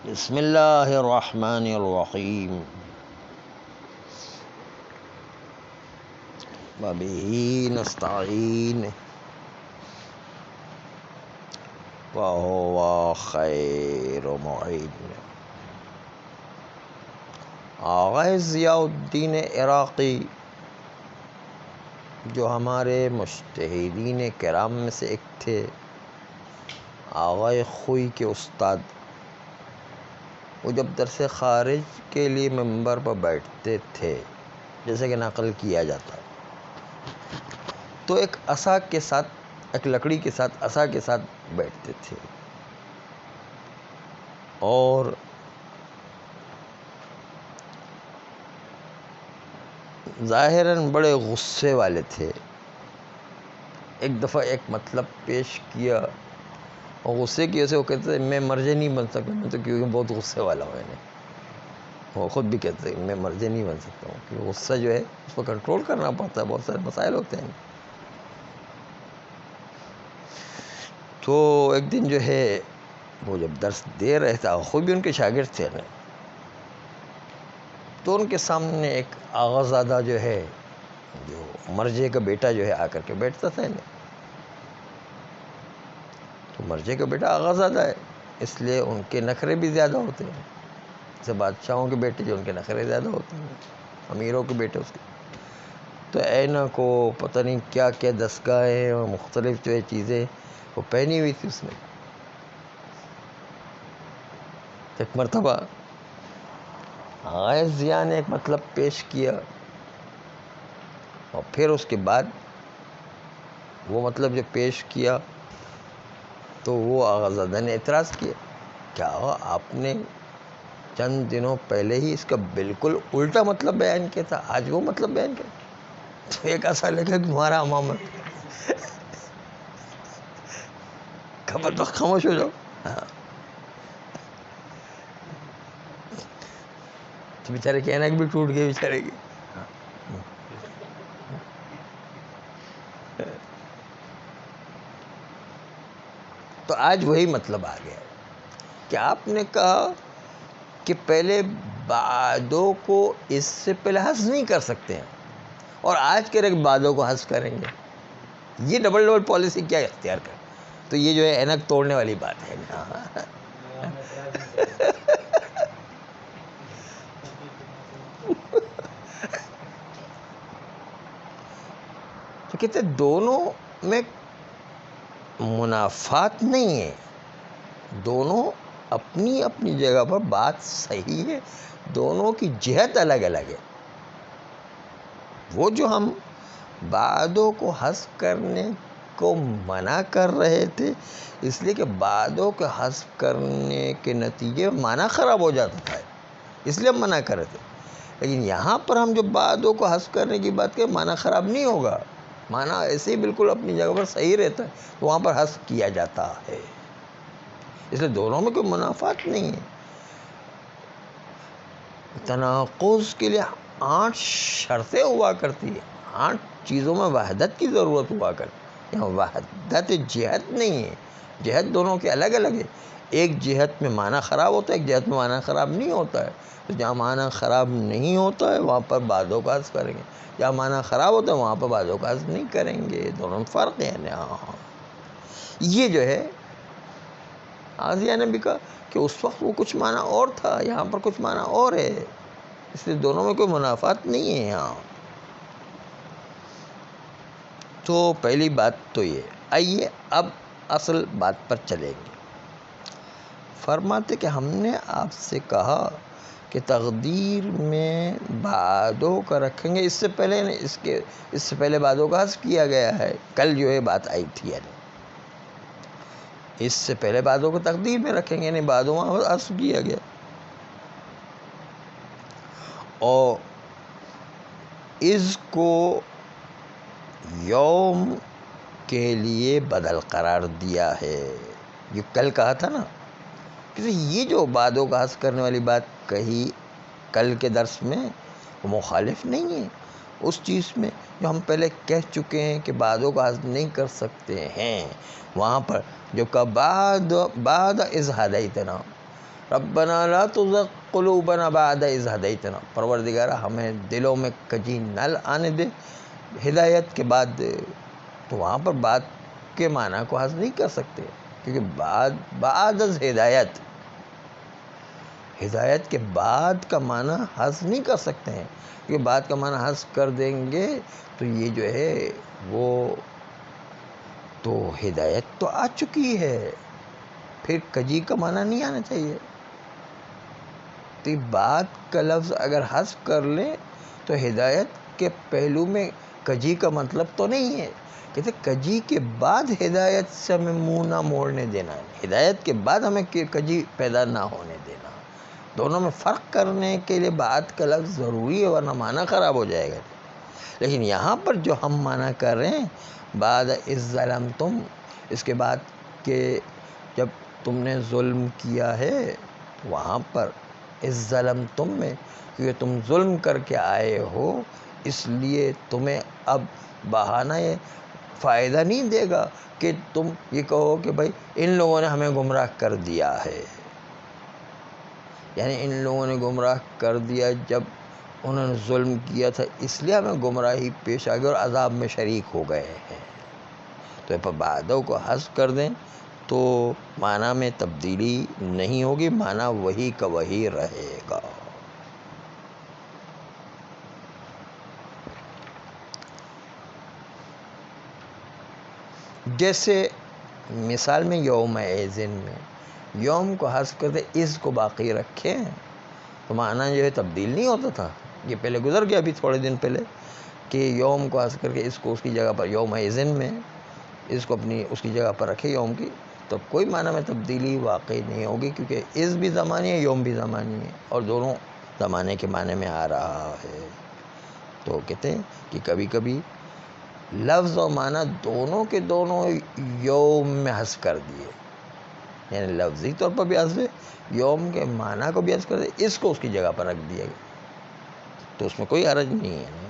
بسم اللہ الرحمن الرحیم وبہ نستعین وہو خیر معین۔ آغا ضیاء الدین عراقی جو ہمارے مجتہدین کرام میں سے ایک تھے، آغا خوئی کے استاد، وہ جب درس خارج کے لیے منبر پر بیٹھتے تھے، جیسے کہ نقل کیا جاتا ہے، تو ایک عصا کے ساتھ، ایک لکڑی کے ساتھ، عصا کے ساتھ بیٹھتے تھے، اور ظاہراً بڑے غصے والے تھے۔ ایک دفعہ ایک مطلب پیش کیا اور غصے کی وجہ سے وہ کہتے تھے میں مرجع نہیں بن سکتا، میں تو کیونکہ بہت غصے والا ہوں۔ وہ خود بھی کہتے ہیں میں مرجع نہیں بن سکتا ہوں، کیونکہ غصہ جو ہے اس کو کنٹرول کرنا پڑتا ہے، بہت سارے مسائل ہوتے ہیں۔ تو ایک دن جو ہے وہ جب درس دے رہے تھے، خود بھی ان کے شاگرد تھے، تو ان کے سامنے ایک آغازادہ جو ہے، جو مرجع کا بیٹا جو ہے، آ کر کے بیٹھتا تھا۔ تو مرجع کا بیٹا آغازادہ ہے، اس لیے ان کے نخرے بھی زیادہ ہوتے ہیں، جیسے بادشاہوں کے بیٹے جو ان کے نخرے زیادہ ہوتے ہیں، امیروں کے بیٹے اس کے۔ تو اینک کو پتہ نہیں کیا کیا دستگاہیں اور مختلف جو ہے چیزیں وہ پہنی ہوئی تھی اس نے۔ ایک مرتبہ آغا ضیاء نے ایک مطلب پیش کیا، اور پھر اس کے بعد وہ مطلب جو پیش کیا تو وہ آغازادہ نے اعتراض کیا کہ آغا آپ نے چند دنوں پہلے ہی اس کا بالکل الٹا مطلب بیان کیا تھا، آج وہ مطلب بیان کیا۔ تو ایک ایسا لگا کہ تمہارا امامت خبر تو خاموش ہو جاؤ۔ تو بیچارے کے اینک بھی ٹوٹ گئے بیچارے کی۔ تو آج وہی مطلب آ گیا کہ آپ نے کہا کہ پہلے بعدوں کو اس سے پہلے حذف نہیں کر سکتے ہیں، اور آج کے رکھ بعدوں کو حذف کریں گے۔ یہ ڈبل ڈبل پالیسی کیا اختیار کر، تو یہ جو ہے اینک توڑنے والی بات ہے۔ تو کہتے دونوں میں منافات نہیں ہے، دونوں اپنی اپنی جگہ پر بات صحیح ہے، دونوں کی جہت الگ الگ ہے۔ وہ جو ہم بعدوں کو حذف کرنے کو منع کر رہے تھے، اس لیے کہ بعدوں کے حذف کرنے کے نتیجے معنی خراب ہو جاتا ہے، اس لیے ہم منع کر رہے تھے۔ لیکن یہاں پر ہم جو بعدوں کو حذف کرنے کی بات کریں، معنی خراب نہیں ہوگا، معنی ایسے ہی بالکل اپنی جگہ پر صحیح رہتا ہے، تو وہاں پر حذف کیا جاتا ہے۔ اس لیے دونوں میں کوئی منافات نہیں ہے۔ تناقض کے لیے 8 شرطیں ہوا کرتی ہیں، 8 چیزوں میں وحدت کی ضرورت ہوا کرتی ہے۔ یہاں وحدت جہت نہیں ہے، جہت دونوں کے الگ الگ ہے۔ ایک جہت میں معنی خراب ہوتا ہے، ایک جہت میں معنی خراب نہیں ہوتا ہے۔ تو جہاں معنی خراب نہیں ہوتا ہے وہاں پر بعدوں کا حذف کریں گے، جہاں معنی خراب ہوتا ہے وہاں پر بعدوں کا حذف نہیں کریں گے، دونوں میں فرق ہے۔ یہ جو ہے آغا نے بھی کہا کہ اس وقت وہ کچھ معنی اور تھا، یہاں پر کچھ معنی اور ہے، اس لیے دونوں میں کوئی منافات نہیں ہے یہاں۔ تو پہلی بات تو یہ۔ آئیے اب اصل بات پر چلیں گے۔ فرماتے کہ ہم نے آپ سے کہا کہ تقدیر میں بعدوں کا رکھیں گے، اس سے پہلے بعدوں کا حذف کیا گیا ہے، کل جو ہے بات آئی تھی، یعنی اس سے پہلے بعدوں کو تقدیر میں رکھیں گے، یعنی بعدوں کا حذف کیا گیا، اور اس کو یوم کے لیے بدل قرار دیا ہے۔ جو کل کہا تھا نا، کہ یہ جو بعدوں کا حذف کرنے والی بات کہی کل کے درس میں، وہ مخالف نہیں ہے اس چیز میں جو ہم پہلے کہہ چکے ہیں کہ بعدوں کا حذف نہیں کر سکتے ہیں۔ وہاں پر جو کہا بعد از ہدیتنا، ربنا لا تزغ قلوبنا بعد اذ ہدیتنا، پروردگارہ ہمیں دلوں میں کجی نہ آنے دے ہدایت کے بعد۔ تو وہاں پر بات کے معنی کو حذف نہیں کر سکتے، کیونکہ بعد از ہدایت، ہدایت کے بعد کا معنی حذف نہیں کر سکتے ہیں، کیونکہ بعد کا معنی حذف کر دیں گے تو یہ جو ہے وہ تو ہدایت تو آ چکی ہے، پھر کجی کا معنی نہیں آنا چاہیے۔ تو یہ بعد کا لفظ اگر حذف کر لیں تو ہدایت کے پہلو میں کجی کا مطلب تو نہیں ہے، کہتے کجی کے بعد ہدایت سے ہمیں منہ نہ موڑنے دینا، ہدایت کے بعد ہمیں کجی پیدا نہ ہونے دینا۔ دونوں میں فرق کرنے کے لیے بعد کا لفظ ضروری ہے، ورنہ معنی خراب ہو جائے گا۔ لیکن یہاں پر جو ہم معنی کر رہے ہیں بعد اذ ظلمتم، اس کے بعد کہ جب تم نے ظلم کیا ہے، وہاں پر اذ ظلمتم میں کیونکہ تم ظلم کر کے آئے ہو، اس لیے تمہیں اب بہانہ یہ فائدہ نہیں دے گا کہ تم یہ کہو کہ بھائی ان لوگوں نے ہمیں گمراہ کر دیا ہے، یعنی ان لوگوں نے گمراہ کر دیا جب انہوں نے ظلم کیا تھا، اس لیے ہمیں گمراہی پیش آ گئی اور عذاب میں شریک ہو گئے ہیں۔ تو پر بعدوں کو حذف کر دیں تو معنی میں تبدیلی نہیں ہوگی، معنی وہی کا وہی رہے گا۔ جیسے مثال میں یوم ایذن میں یوم کو حذف کر دے اس کو باقی رکھیں تو معنی جو ہے تبدیل نہیں ہوتا تھا۔ یہ پہلے گزر گیا ابھی تھوڑے دن پہلے کہ یوم کو حذف کر کے اس کو اس کی جگہ پر یوم ایذن میں اس کو اپنی اس کی جگہ پر رکھے یوم کی، تو کوئی معنی میں تبدیلی واقع نہیں ہوگی، کیونکہ اس بھی زمانی ہے یوم بھی زمانی ہے اور دونوں زمانے کے معنی میں آ رہا ہے۔ تو کہتے ہیں کہ کبھی کبھی لفظ اور معنی دونوں کے دونوں یوم میں حذف کر دیے، یعنی لفظی طور پر بھی حذف ہے، یوم کے معنی کو بھی حذف کر دیا، اس کو اس کی جگہ پر رکھ دیا گیا، تو اس میں کوئی حرج نہیں ہے۔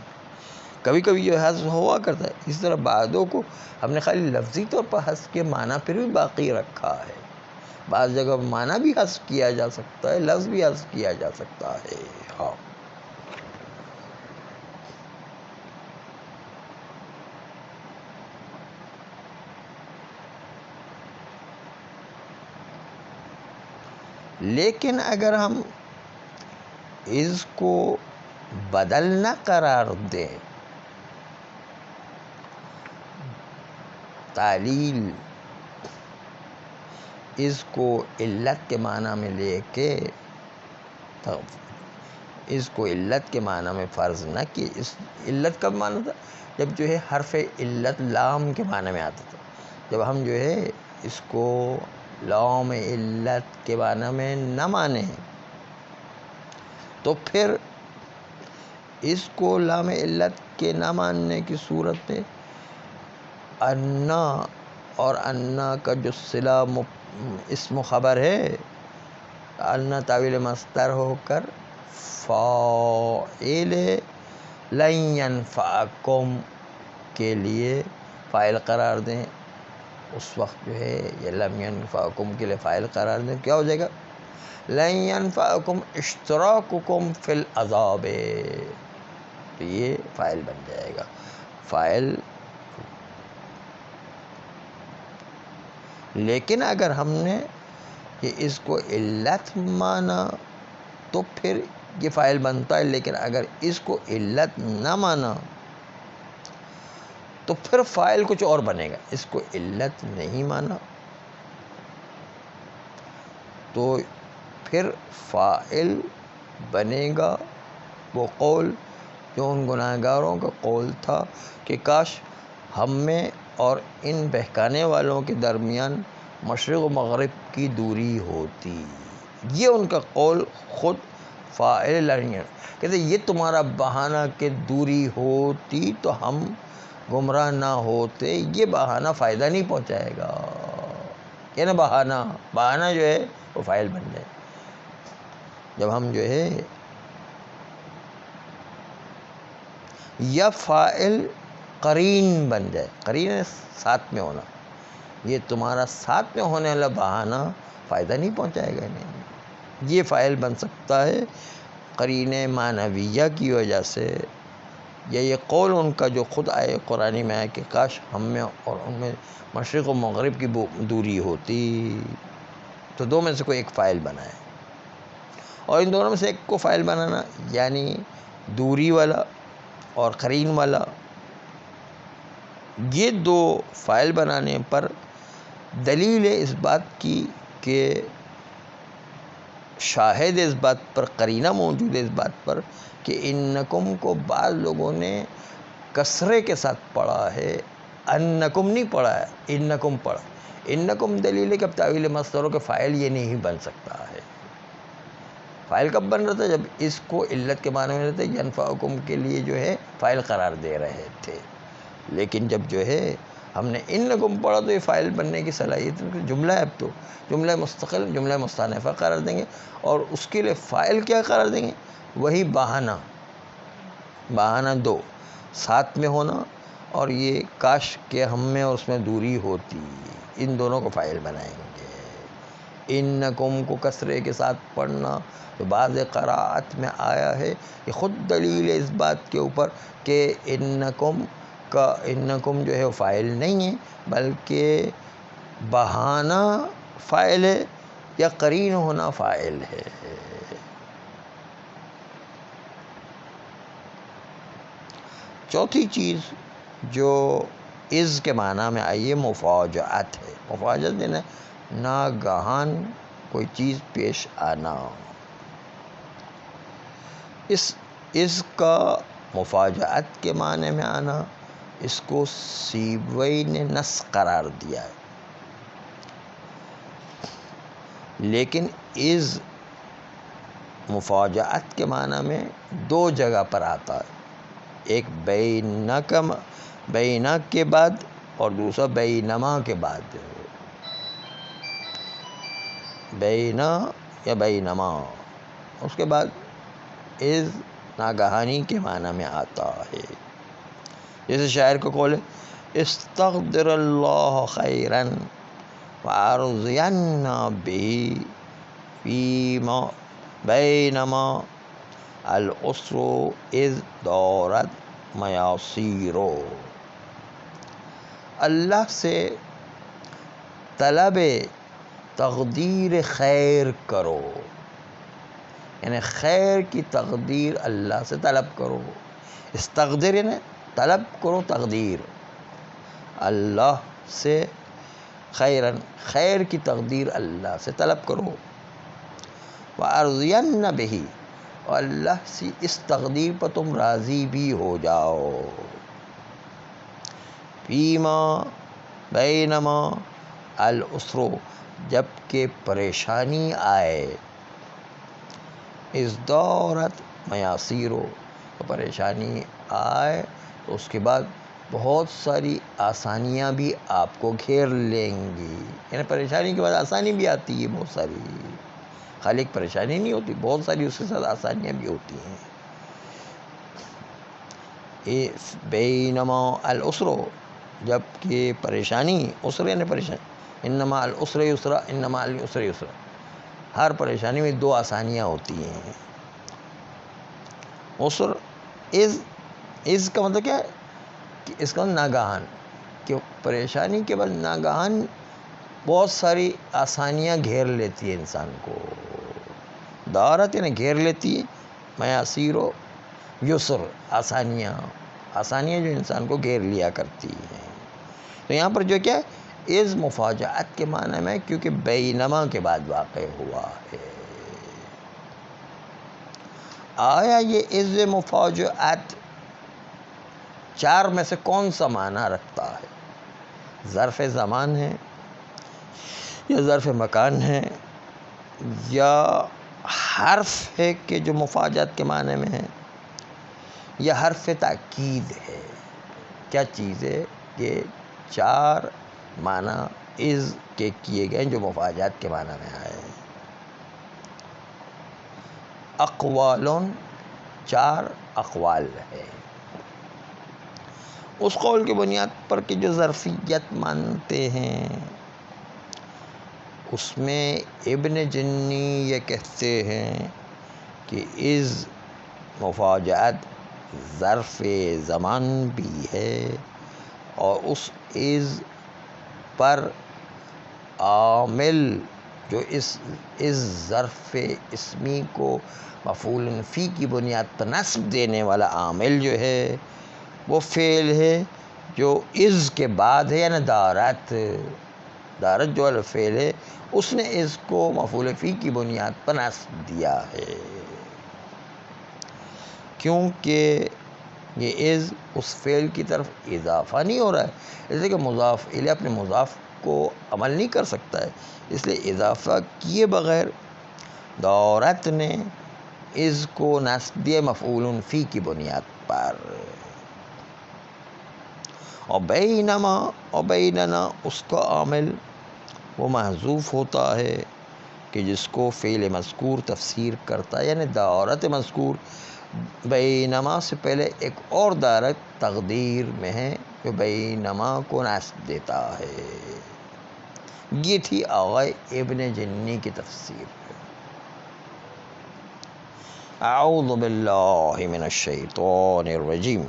کبھی کبھی یہ حذف ہوا کرتا ہے، اس طرح بعدوں کو ہم نے خالی لفظی طور پر حذف کے معنی پھر بھی باقی رکھا ہے، بعض جگہ معنی بھی حذف کیا جا سکتا ہے، لفظ بھی حذف کیا جا سکتا ہے۔ ہاں لیکن اگر ہم اس کو بدل نہ قرار دیں، تعلیل اس کو علت کے معنی میں لے کے اس کو علت کے معنی میں فرض نہ کی، اس علت کا معنی تھا جب جو ہے حرف علت لام کے معنی میں آتا تھا، جب ہم جو ہے اس کو لام علت کے معنی میں نہ مانیں تو پھر اس کو لام علت کے نہ ماننے کی صورت میں انا اور انا کا جو صلہ اسم و خبر ہے، انا تعویل مصدر ہو کر فاعل لن ینفعکم کے لیے فاعل قرار دیں، اس وقت جو ہے یہ لم ینفعکم کے لیے فاعل قرار دیں، کیا ہو جائے گا؟ لن ینفعکم اشتراککم فی العذاب، تو یہ فاعل بن جائے گا، فاعل۔ لیکن اگر ہم نے اس کو علت مانا تو پھر یہ فاعل بنتا ہے، لیکن اگر اس کو علت نہ مانا تو پھر فاعل کچھ اور بنے گا، اس کو علت نہیں مانا تو پھر فاعل بنے گا وہ قول جو ان گناہگاروں کا قول تھا کہ کاش ہم میں اور ان بہکانے والوں کے درمیان مشرق و مغرب کی دوری ہوتی، یہ ان کا قول خود فاعل لڑیں، کہتے یہ تمہارا بہانہ کہ دوری ہوتی تو ہم گمراہ نہ ہوتے، یہ بہانہ فائدہ نہیں پہنچائے گا، یہ نا بہانہ جو ہے وہ فاعل بن جائے، جب ہم جو ہے یا فاعل قرین بن جائے، قرین ساتھ میں ہونا، یہ تمہارا ساتھ میں ہونے والا بہانہ فائدہ نہیں پہنچائے گا، نہیں، یہ فاعل بن سکتا ہے قرینہ معنویہ کی وجہ سے، یا یہ قول ان کا جو خود آئے قرآن میں آئے کہ کاش ہم میں اور ان میں مشرق و مغرب کی دوری ہوتی، تو دو میں سے کوئی ایک فاعل بنائے، اور ان دونوں میں سے ایک کو فاعل بنانا یعنی دوری والا اور قرین والا، یہ دو فاعل بنانے پر دلیل ہے اس بات کی کہ شاہد اس بات پر، قرینہ موجود ہے اس بات پر کہ انکم کو بعض لوگوں نے کسرے کے ساتھ پڑھا ہے، انکم نہیں پڑھا ہے، انکم پڑھا۔ انکم دلیل ہے کہ اب تاویل مصدروں کے فاعل یہ نہیں بن سکتا ہے۔ فاعل کب بن رہا تھا؟ جب اس کو علت کے معنی میں رہتے ینفعکم کے لیے جو ہے فاعل قرار دے رہے تھے، لیکن جب جو ہے ہم نے انکم پڑھا تو یہ فاعل بننے کی صلاحیت جملہ ہے، اب تو جملہ مستقل، جملہ مستانفہ قرار دیں گے، اور اس کے لیے فاعل کیا قرار دیں گے؟ وہی بہانہ، بہانہ دو ساتھ میں ہونا، اور یہ کاش کہ ہم میں اور اس میں دوری ہوتی، ان دونوں کو فاعل بنائیں گے۔ انکم کو کسرے کے ساتھ پڑھنا تو بعض قراءت میں آیا ہے، یہ خود دلیل ہے اس بات کے اوپر کہ انکم کا، انکم جو ہے وہ فاعل نہیں ہے بلکہ بہانہ فاعل ہے یا قرین ہونا فاعل ہے۔ چوتھی چیز جو از کے معنی میں آئی ہے مفاجأت ہے۔ مفاجأت یعنی ناگہان کوئی چیز پیش آنا۔ اس کا مفاجأت کے معنی میں آنا، اس کو سیبوئی نے نص قرار دیا ہے، لیکن از مفاجأت کے معنی میں دو جگہ پر آتا ہے، ایک بینہ کے بعد اور دوسرا بینما کے بعد، بینہ یا بینما، اس کے بعد از ناگہانی کے معنی میں آتا ہے۔ جیسے شاعر کو قول ہے استقدر اللہ خیرا وارضین به فیما بینما العسر اذ دارت میاسیر۔ اللہ سے طلب تقدیر خیر کرو، یعنی خیر کی تقدیر اللہ سے طلب کرو۔ استقدر یعنی طلب کرو تقدیر اللہ سے، خیرن خیر کی تقدیر اللہ سے طلب کرو، وَأَرْضِيَنَّ بِهِ اور اللہ سے اس تقدیر پر تم راضی بھی ہو جاؤ۔ فیما بینما العسر جب کہ پریشانی آئے، اذ دارت میاسیر پریشانی آئے تو اس کے بعد بہت ساری آسانیاں بھی آپ کو گھیر لیں گی، یعنی پریشانی کے بعد آسانی بھی آتی ہے بہت ساری، خالی ایک پریشانی نہیں ہوتی، بہت ساری اس کے ساتھ آسانیاں بھی ہوتی ہیں۔ بینما العسر جب کہ پریشانی، عسر یعنی پریشانی، انما العسر یسرا، انما العسر یسرا، ہر پریشانی میں دو آسانیاں ہوتی ہیں۔ عسر از کا مطلب کیا ہے کہ اس کا ناگہان، کہ پریشانی کے بعد ناگہان بہت ساری آسانیاں گھیر لیتی ہے انسان کو۔ دارت یعنی گھیر لیتی ہے، میاسیر و یسر آسانیاں جو انسان کو گھیر لیا کرتی ہیں۔ تو یہاں پر جو کیا ہے از مفاجأت کے معنی میں، کیونکہ بینما کے بعد واقع ہوا ہے۔ آیا یہ از مفاجأت چار میں سے کون سا معنی رکھتا ہے؟ ظرف زمان ہے یا ظرف مکان ہے یا حرف ہے کہ جو مفاجأت کے معنی میں ہے، یا حرف تاکید ہے؟ کیا چیز ہے کہ چار معنی از کے کیے گئے جو مفاجأت کے معنی میں آئے ہیں؟ اقوالون چار اقوال ہے، اس قول کی بنیاد پر کہ جو ظرفیت مانتے ہیں اس میں ابن جنی یہ کہتے ہیں کہ از مفاجأت ظرف زمان بھی ہے، اور اس از پر عامل جو اس ظرف اسمی کو مفعول فی کی بنیاد پر نصب دینے والا عامل جو ہے وہ فعل ہے جو از کے بعد ہے، یعنی دارت جو والا فعل ہے اس نے اس کو مفعول فی کی بنیاد پر نصب دیا ہے، کیونکہ یہ از اس فعل کی طرف اضافہ نہیں ہو رہا ہے، اس لیے کہ مضاف الیہ اپنے مضاف کو عمل نہیں کر سکتا ہے، اس لیے اضافہ کیے بغیر دورت نے از کو نصب دیا مفعول فی کی بنیاد پر، اور بیننا اس کا عامل وہ محذوف ہوتا ہے کہ جس کو فعل مذکور تفسیر کرتا ہے، یعنی دورت مذکور بینما سے پہلے ایک اور دارت تقدیر میں ہے جو بینما کو نصب دیتا ہے۔ یہ تھی آغا ابن جنی کی تفسیر۔ اعوذ باللہ من الشیطان الرجیم،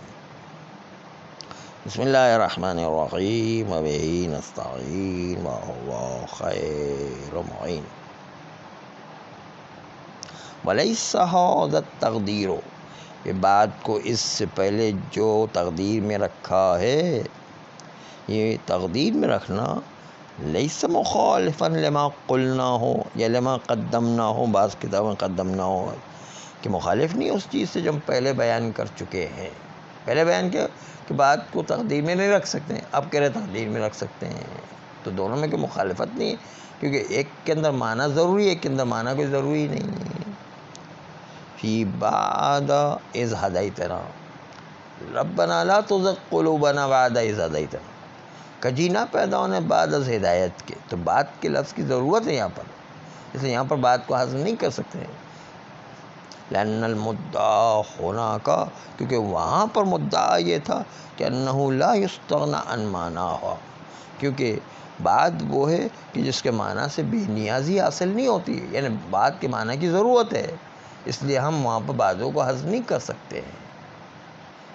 بسم اللہ الرحمن الرحیم، وبہ نستعین وہو خیر معین۔ ولیس ھذا التقدیر، یہ بات کو اس سے پہلے جو تقدیر میں رکھا ہے، یہ تقدیر میں رکھنا لیس مخالفا لما قلنا ہو یا لما قدمنا ہو، بعض کتابیں قدمنا ہو کہ مخالف نہیں اس چیز سے جو ہم پہلے بیان کر چکے ہیں۔ پہلے بیان کیا کہ بات کو تقدیر میں نہیں رکھ سکتے ہیں، اب کہہ رہے تقدیر میں رکھ سکتے ہیں، تو دونوں میں کوئی مخالفت نہیں ہے، کیونکہ ایک کے اندر معنی ضروری ہے، ایک کے اندر معنی کوئی ضروری نہیں ہے۔ فی بعد اذ ہدیتنا ربنا لا تزغ قلوبنا بعد اذ ہدیتنا، کجی نہ پیدا ہونے بعد از ہدایت کے، تو بعد کے لفظ کی ضرورت ہے یہاں پر، اس لیے یہاں پر بات کو حذف نہیں کر سکتے ہیں۔ لأن المدعا ہونا کا، کیونکہ وہاں پر مدعا یہ تھا کہ انہ لا یستغنی عن معناہا، کیونکہ بات وہ ہے کہ جس کے معنی سے بے نیازی حاصل نہیں ہوتی، یعنی بات کے معنی کی ضرورت ہے، اس لیے ہم وہاں پر باتوں کو حذف نہیں کر سکتے ہیں،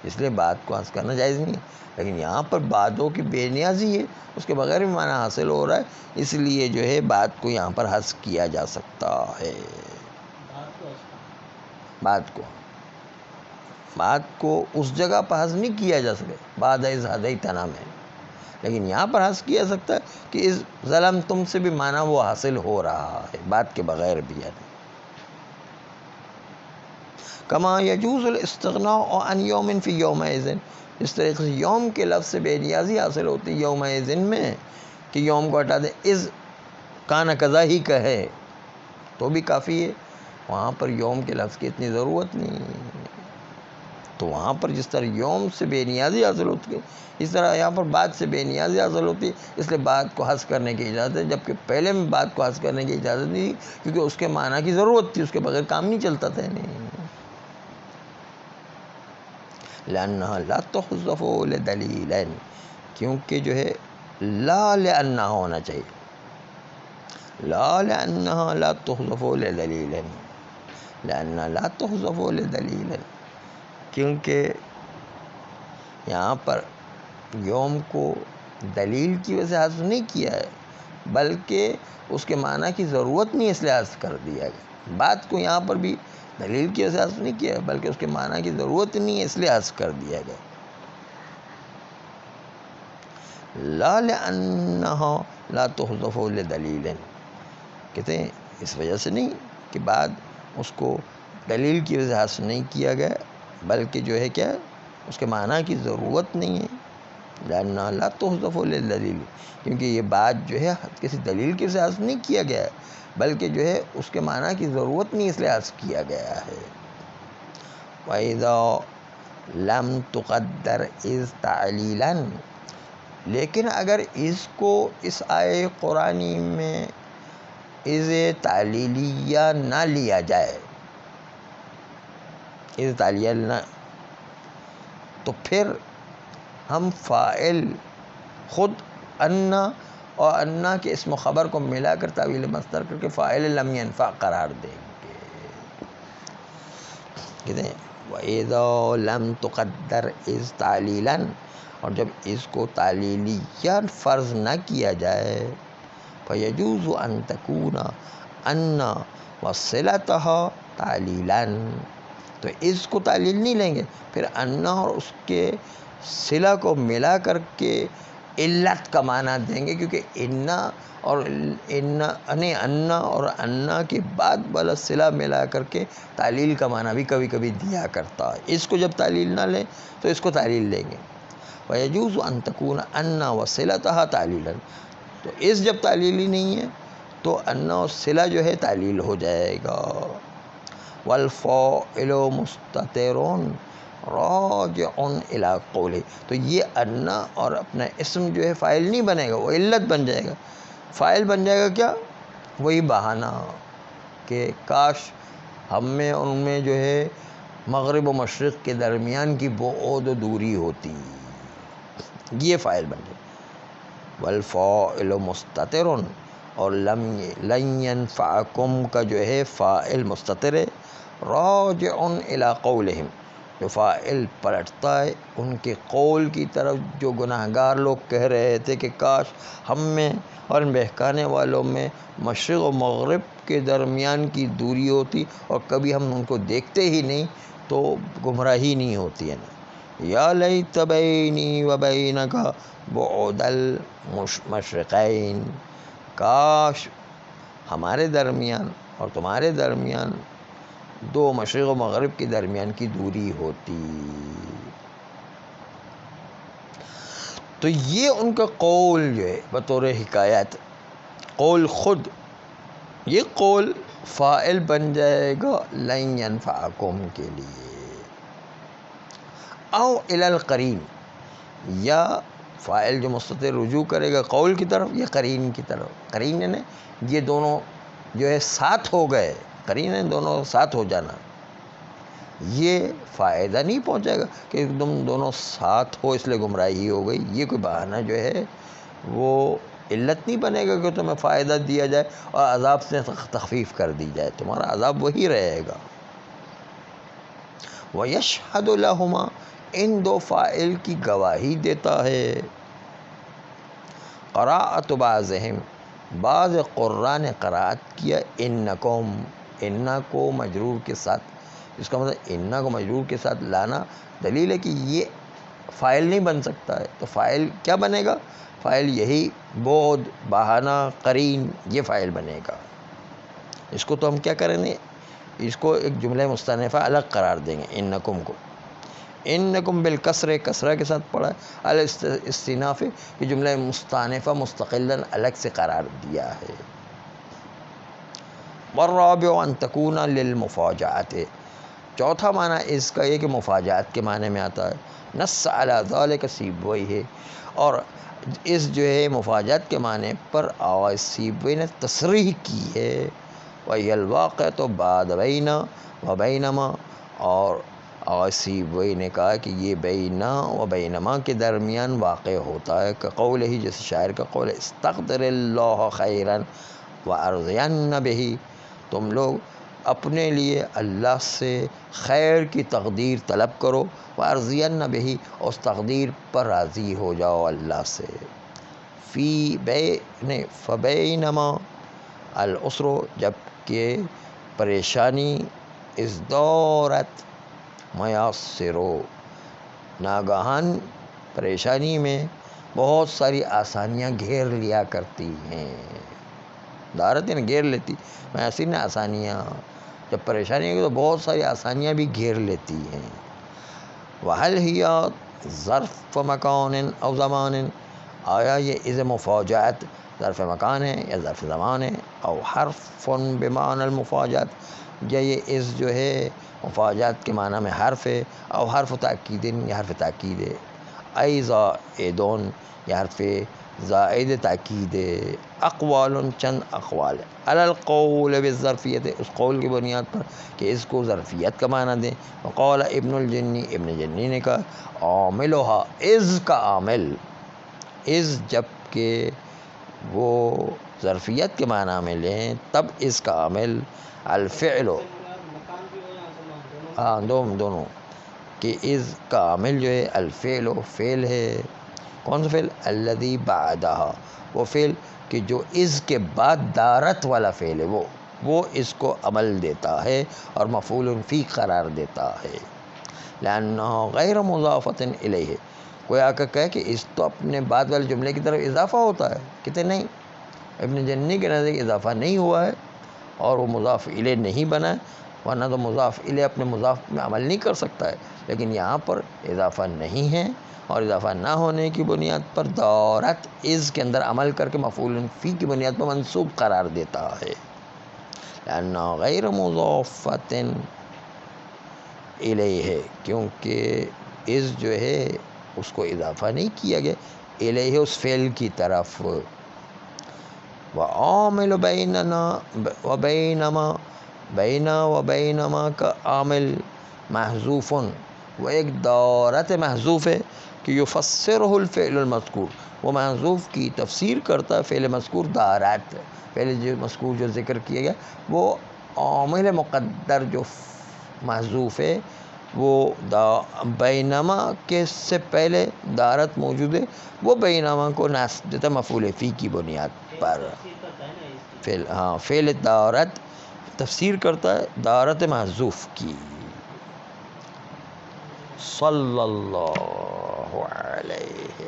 اس لیے بات کو حذف کرنا جائز نہیں، لیکن یہاں پر باتوں کی بے نیازی ہے، اس کے بغیر بھی معنی حاصل ہو رہا ہے، اس لیے جو ہے بات کو یہاں پر حذف کیا جا سکتا ہے۔ بات کو اس جگہ پر حذف نہیں کیا جا سکے بعد از ہدیتنا میں، لیکن یہاں پر حذف کیا جا سکتا ہے کہ اس ظلم تم سے بھی معنی وہ حاصل ہو رہا ہے، بات کے بغیر بھی ہے۔ کما یجوز الاستغناء عن یوم فی یومئذ، اس طریقے سے یوم کے لفظ سے بے نیازی حاصل ہوتی ہے یومئذ میں، کہ یوم کو ہٹا دیں، از کانا کذا ہی کہے تو بھی کافی ہے، وہاں پر یوم کے لفظ کی اتنی ضرورت نہیں ہے، تو وہاں پر جس طرح یوم سے بے نیازی حاصل ہوتی ہے، اس طرح یہاں پر بات سے بے نیازی حاصل ہوتی ہے، اس لیے بات کو حذف کرنے کی اجازت ہے، جبکہ پہلے میں بات کو حذف کرنے کی اجازت نہیں تھی، کیونکہ اس کے معنی کی ضرورت تھی، اس کے بغیر کام نہیں چلتا تھا۔ لأنها لا تحذف لدلیل، کیونکہ جو ہے لا لأنها ہونا چاہیے، لا لأنها لا تحذف لدلیل، لأنها لا تحذف لدلیل، کیونکہ یہاں پر یوم کو دلیل کی وجہ سے حذف نہیں کیا ہے، بلکہ اس کے معنی کی ضرورت نہیں، اس لیے حذف کر دیا گیا، بات کو یہاں پر بھی دلیل کی وجہ سے حذف نہیں کیا ہے، بلکہ اس کے معنی کی ضرورت نہیں ہے، اس لیے حذف کر دیا گیا۔ لا لأنها لا تحذف لدلیل، کہتے ہیں اس وجہ سے نہیں کہ بعد اس کو دلیل کی وجہ سے حذف نہیں کیا گیا، بلکہ جو ہے کیا اس کے معنی کی ضرورت نہیں ہے، لأنها لا تحذف لدلیل، کیونکہ یہ بات جو ہے کسی دلیل کی وجہ سے حذف نہیں کیا گیا ہے، بلکہ جو ہے اس کے معنی کی ضرورت نہیں، اس لیے حذف کیا گیا ہے۔ وَإِذَا لَمْ تُقَدَّرْ إِذْ تَعْلِيلًا، لیکن اگر اس کو اس آیے قرآنی میں از تعلیلیہ نہ لیا جائے، از تعلیلیہ نہ، تو پھر ہم فاعل خود انا اور انا کے اسم و خبر کو ملا کر تعویل مصدر کر کے فاعل لم ينفع قرار دیں گے. کہتے ہیں وَإِذَا لَمْ تُقَدَّرْ اِذْ تَعْلِيلًا، اور جب اس کو تعلیلیاً فرض نہ کیا جائے فَيَجُوزُ أَن تَكُونَ أَنَّ وَصِلَتَهَا تَعْلِيلًا، تو اس کو تعلیل نہیں لیں گے، پھر انا اور اس کے صلہ کو ملا کر کے علت کا معنی دیں گے، کیونکہ انا اور انا کے بعد والا صلہ ملا کر کے تعلیل کا معنی بھی کبھی کبھی دیا کرتا ہے. اس کو جب تعلیل نہ لیں تو اس کو تعلیل لیں گے. وَيَجُوزُ أَن تَكُونَ أَنَّ وَصِلَتَهَا تَعْلِيلًا، تو اس جب تعلیلی نہیں ہے تو انا اور صلہ جو ہے تعلیل ہو جائے گا. وَالْفَاعِلُ مُسْتَتِرٌ راجع إلى قوله، تو یہ انا اور اپنا اسم جو ہے فاعل نہیں بنے گا، وہ علت بن جائے گا. فاعل بن جائے گا کیا؟ وہی بہانہ کہ کاش ہم میں اور ان میں جو ہے مغرب و مشرق کے درمیان کی بعد و دوری ہوتی، یہ فاعل بن جائے. والفاعل مستتر، اور لن ينفعکم کا جو ہے فاعل مستتر ہے. راجع الی قولہم، جو فاعل پلٹتا ہے ان کے قول کی طرف، جو گناہگار لوگ کہہ رہے تھے کہ کاش ہم میں اور ان بہکانے والوں میں مشرق و مغرب کے درمیان کی دوری ہوتی اور کبھی ہم ان کو دیکھتے ہی نہیں تو گمراہی نہیں ہوتی ہے نا. یا لیت بینی و بینک بعد المشرقین، کاش ہمارے درمیان اور تمہارے درمیان دو مشرق و مغرب کے درمیان کی دوری ہوتی. تو یہ ان کا قول جو ہے بطور حکایت، قول خود، یہ قول فاعل بن جائے گا لن ینفعکم کے لیے. او الی القرین، یا فاعل جو مستتر رجوع کرے گا قول کی طرف یا قرین کی طرف. قرین یعنی یہ دونوں جو ہے ساتھ ہو گئے، قرین یعنی دونوں ساتھ ہو جانا. یہ فائدہ نہیں پہنچائے گا کہ تم دونوں ساتھ ہو اس لیے گمراہی ہو گئی. یہ کوئی بہانہ جو ہے وہ علت نہیں بنے گا کہ تمہیں فائدہ دیا جائے اور عذاب سے تخفیف کر دی جائے. تمہارا عذاب وہی رہے گا. وَيَشْهَدُ لَهُمَا، ان دو فاعل کی گواہی دیتا ہے. قراءت بعضہم، بعض قراء نے قراءت کیا انکم، انا کو مجرور کے ساتھ. اس کا مطلب انا کو مجرور کے ساتھ لانا دلیل ہے کہ یہ فاعل نہیں بن سکتا ہے. تو فاعل کیا بنے گا؟ فاعل یہی بعد، بہانہ، قرین، یہ فاعل بنے گا. اس کو تو ہم کیا کریں گے، اس کو ایک جملہ مستأنفہ الگ قرار دیں گے. انکم کو انکم بالکسر، کسرہ کے ساتھ پڑھا ہے. الاستئناف، یہ جملہ مستأنفہ مستقلاً الگ سے قرار دیا ہے. والرابع ان تکون للمفاجأۃ، چوتھا معنی اس کا یہ کہ مفاجات کے معنی میں آتا ہے. نص علی ذلک سیبویہ، اور اس جو ہے مفاجات کے معنی پر آواز سیبوی نے تصریح کی ہے. وہی الواقع تو بعد بین و بینما، اور سیبوی نے کہا کہ یہ بینا و بینما کے درمیان واقع ہوتا ہے. کہ قول ہی، جیسے شاعر کا قول ہے، استقدر اللہ خیرا وارضین بہ، تم لوگ اپنے لیے اللہ سے خیر کی تقدیر طلب کرو، وارضین بہ، اس تقدیر پر راضی ہو جاؤ اللہ سے. فبینما العسر، جب کہ پریشانی، ازدارت میسرو، ناگہان پریشانی میں بہت ساری آسانیاں گھیر لیا کرتی ہیں. دارت یعنی گھیر لیتی، میسر نے آسانیاں، جب پریشانی ہوگی تو بہت ساری آسانیاں بھی گھیر لیتی ہیں. وَهَلْ هِيَ ظرف مکان او زمان، آیا یہ از مفاجات ظرف مکان ہے یا ظرف زمان ہے. او حرف بمعنی المفاجات، یا یہ از جو ہے مفاجات کے معنی میں حرف ہے. او حرف تاکید، یا حرف تاکید ہے. ای زائدون، یا حرف زائد تاکید ہے. اقوال، چند اقوال ہے. علی القول بالظرفیت، اس قول کی بنیاد پر کہ اس کو ظرفیت کا معنی دیں. وقال ابن الجنی، ابن جنی نے کہا عاملها، از کا عامل، از جب کہ وہ ظرفیت کے معنی میں لیں تب اس کا عمل الفعل، ہاں دونوں کہ اس کا عمل جو ہے الفعل فعل ہے. کون سا فعل؟ الذی بعدہا، وہ فعل کہ جو اس کے بعد دارت والا فعل ہے، وہ اس کو عمل دیتا ہے اور مفعول فی قرار دیتا ہے. لأنہ غیر مضافۃ الیہ، کوئی آ کر کہے کہ اس تو اپنے بعد والے جملے کی طرف اضافہ ہوتا ہے، کہتے نہیں، ابن جنی کے نزدیک اضافہ نہیں ہوا ہے اور وہ مضاف الیہ نہیں بنا ہے، ورنہ تو مضاف الیہ اپنے مضاف میں عمل نہیں کر سکتا ہے. لیکن یہاں پر اضافہ نہیں ہے اور اضافہ نہ ہونے کی بنیاد پر دارت از کے اندر عمل کر کے مفعول فی کی بنیاد پر منصوب قرار دیتا ہے. لأنہ غیر مضافۃ الیہ، کیونکہ اس جو ہے اس کو اضافہ نہیں کیا گیا الیہ اس فعل کی طرف. وعامل بیننا وبینما، بینا و بینما کا عامل محذوف، وہ ایک دارت محذوف ہے کہ یفسرہ الفعل المذکور، وہ محذوف کی تفسیر کرتا ہے فعل مذکور دارت، فعل جو مذکور جو ذکر کیا گیا وہ عامل مقدر جو محذوف ہے وہ بینما کے سے پہلے دارت موجود ہے، وہ بینما کو ناسب دیتا مفعول فی کی بنیاد پر. فعل دارت تفسیر کرتا ہے دارت محذوف کی. صلی اللہ علیہ